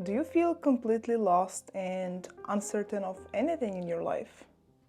Do you feel completely lost and uncertain of anything in your life?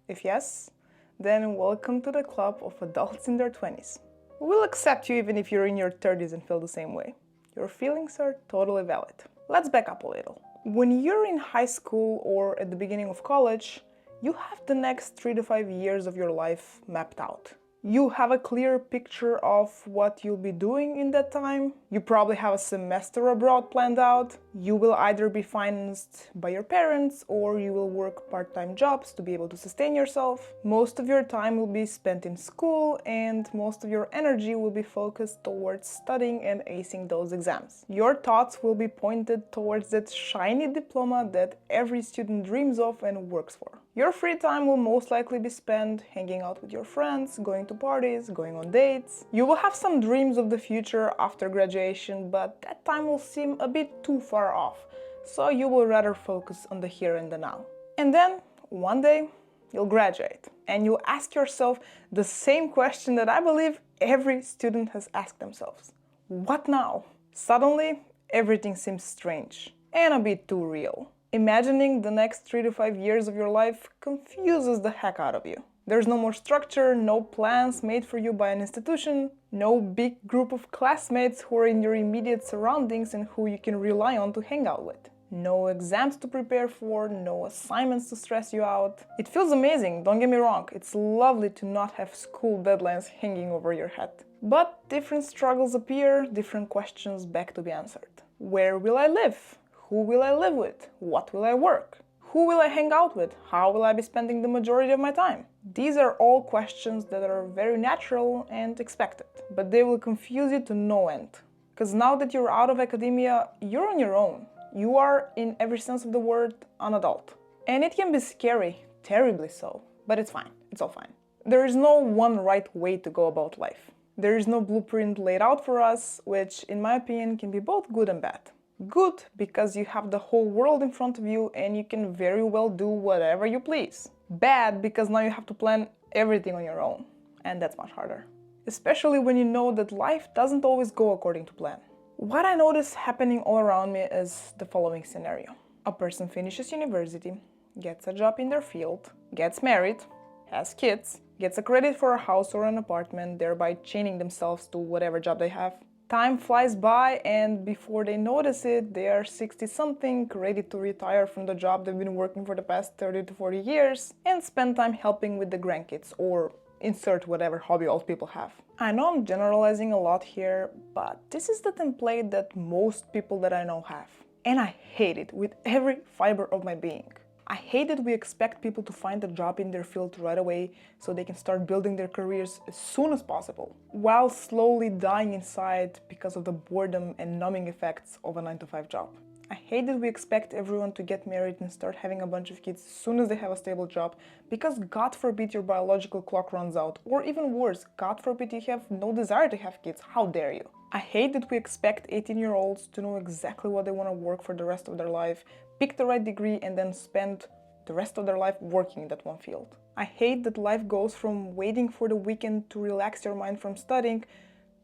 If yes, then welcome to the club of adults in their 20s. We'll accept you even if you're in your 30s and feel the same way. Your feelings are totally valid. Let's back up a little. When you're in high school or at the beginning of college, you have the next 3 to 5 years of your life mapped out. You have a clear picture of what you'll be doing in that time. You probably have a semester abroad planned out. You will either be financed by your parents or you will work part-time jobs to be able to sustain yourself. Most of your time will be spent in school and most of your energy will be focused towards studying and acing those exams. Your thoughts will be pointed towards that shiny diploma that every student dreams of and works for. Your free time will most likely be spent hanging out with your friends, going to parties, going on dates. You will have some dreams of the future after graduation, but that time will seem a bit too far off, so you will rather focus on the here and the now. And then, one day, you'll graduate, and you'll ask yourself the same question that I believe every student has asked themselves. What now? Suddenly, everything seems strange and a bit too real. Imagining the next 3 to 5 years of your life confuses the heck out of you. There's no more structure, no plans made for you by an institution, no big group of classmates who are in your immediate surroundings and who you can rely on to hang out with. No exams to prepare for, no assignments to stress you out. It feels amazing, don't get me wrong, it's lovely to not have school deadlines hanging over your head. But different struggles appear, different questions beg to be answered. Where will I live? Who will I live with? What will I work? Who will I hang out with? How will I be spending the majority of my time? These are all questions that are very natural and expected, but they will confuse you to no end. Because now that you're out of academia, you're on your own. You are, in every sense of the word, an adult. And it can be scary, terribly so, but it's fine, it's all fine. There is no one right way to go about life. There is no blueprint laid out for us, which, in my opinion, can be both good and bad. Good, because you have the whole world in front of you and you can very well do whatever you please. Bad, because now you have to plan everything on your own, and that's much harder. Especially when you know that life doesn't always go according to plan. What I notice happening all around me is the following scenario. A person finishes university, gets a job in their field, gets married, has kids, gets a credit for a house or an apartment, thereby chaining themselves to whatever job they have. Time flies by and before they notice it, they are 60-something, ready to retire from the job they've been working for the past 30 to 40 years and spend time helping with the grandkids or insert whatever hobby old people have. I know I'm generalizing a lot here, but this is the template that most people that I know have. And I hate it with every fiber of my being. I hate that we expect people to find a job in their field right away so they can start building their careers as soon as possible, while slowly dying inside because of the boredom and numbing effects of a 9-to-5 job. I hate that we expect everyone to get married and start having a bunch of kids as soon as they have a stable job, because God forbid your biological clock runs out, or even worse, God forbid you have no desire to have kids, how dare you. I hate that we expect 18-year-olds to know exactly what they want to work for the rest of their life, pick the right degree and then spend the rest of their life working in that one field. I hate that life goes from waiting for the weekend to relax your mind from studying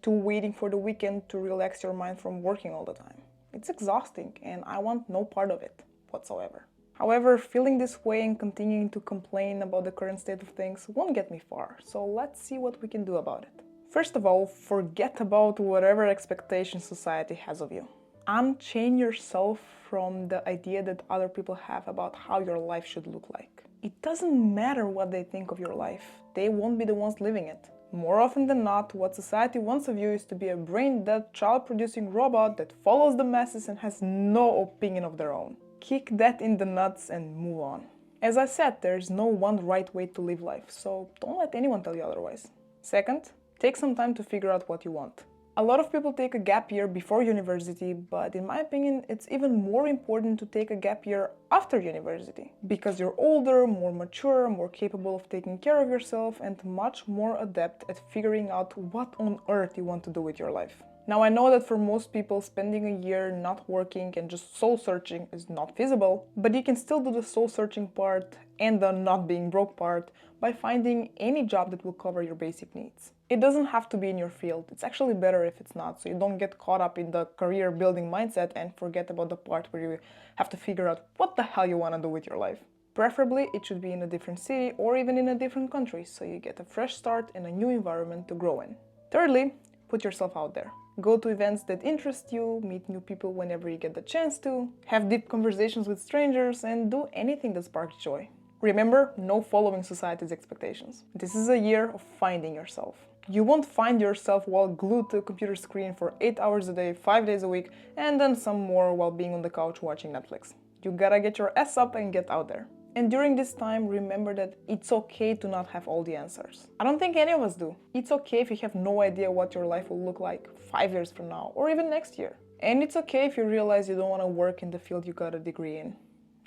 to waiting for the weekend to relax your mind from working all the time. It's exhausting and I want no part of it whatsoever. However, feeling this way and continuing to complain about the current state of things won't get me far, so let's see what we can do about it. First of all, forget about whatever expectations society has of you. Unchain yourself from the idea that other people have about how your life should look like. It doesn't matter what they think of your life, they won't be the ones living it. More often than not, what society wants of you is to be a brain-dead, child-producing robot that follows the masses and has no opinion of their own. Kick that in the nuts and move on. As I said, there's no one right way to live life, so don't let anyone tell you otherwise. Second, take some time to figure out what you want. A lot of people take a gap year before university, but in my opinion, it's even more important to take a gap year after university. Because you're older, more mature, more capable of taking care of yourself, and much more adept at figuring out what on earth you want to do with your life. Now, I know that for most people, spending a year not working and just soul-searching is not feasible, but you can still do the soul-searching part and the not being broke part by finding any job that will cover your basic needs. It doesn't have to be in your field. It's actually better if it's not, so you don't get caught up in the career building mindset and forget about the part where you have to figure out what the hell you want to do with your life. Preferably, it should be in a different city or even in a different country, so you get a fresh start and a new environment to grow in. Thirdly, put yourself out there. Go to events that interest you, meet new people whenever you get the chance to, have deep conversations with strangers, and do anything that sparks joy. Remember, no following society's expectations. This is a year of finding yourself. You won't find yourself while glued to a computer screen for 8 hours a day, 5 days a week, and then some more while being on the couch watching Netflix. You gotta get your ass up and get out there. And during this time, remember that it's okay to not have all the answers. I don't think any of us do. It's okay if you have no idea what your life will look like 5 years from now, or even next year. And it's okay if you realize you don't want to work in the field you got a degree in.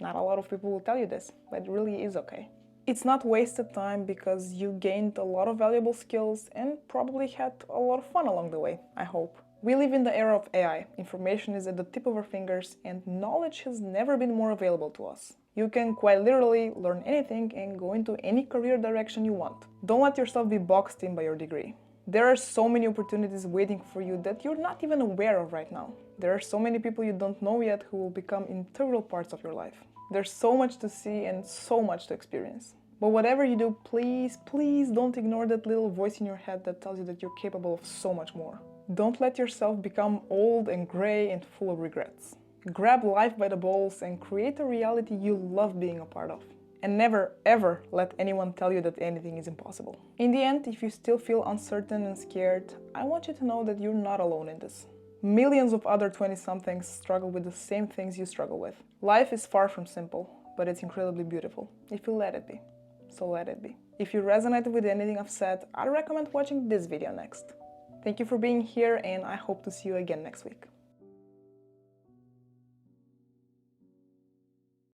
Not a lot of people will tell you this, but it really is okay. It's not wasted time because you gained a lot of valuable skills and probably had a lot of fun along the way, I hope. We live in the era of AI. Information is at the tip of our fingers and knowledge has never been more available to us. You can quite literally learn anything and go into any career direction you want. Don't let yourself be boxed in by your degree. There are so many opportunities waiting for you that you're not even aware of right now. There are so many people you don't know yet who will become integral parts of your life. There's so much to see and so much to experience. But whatever you do, please don't ignore that little voice in your head that tells you that you're capable of so much more. Don't let yourself become old and gray and full of regrets. Grab life by the balls and create a reality you love being a part of. And never, ever let anyone tell you that anything is impossible. In the end, if you still feel uncertain and scared, I want you to know that you're not alone in this. Millions of other 20-somethings struggle with the same things you struggle with. Life is far from simple, but it's incredibly beautiful, if you let it be. So let it be. If you resonated with anything I've said, I'd recommend watching this video next. Thank you for being here, and I hope to see you again next week.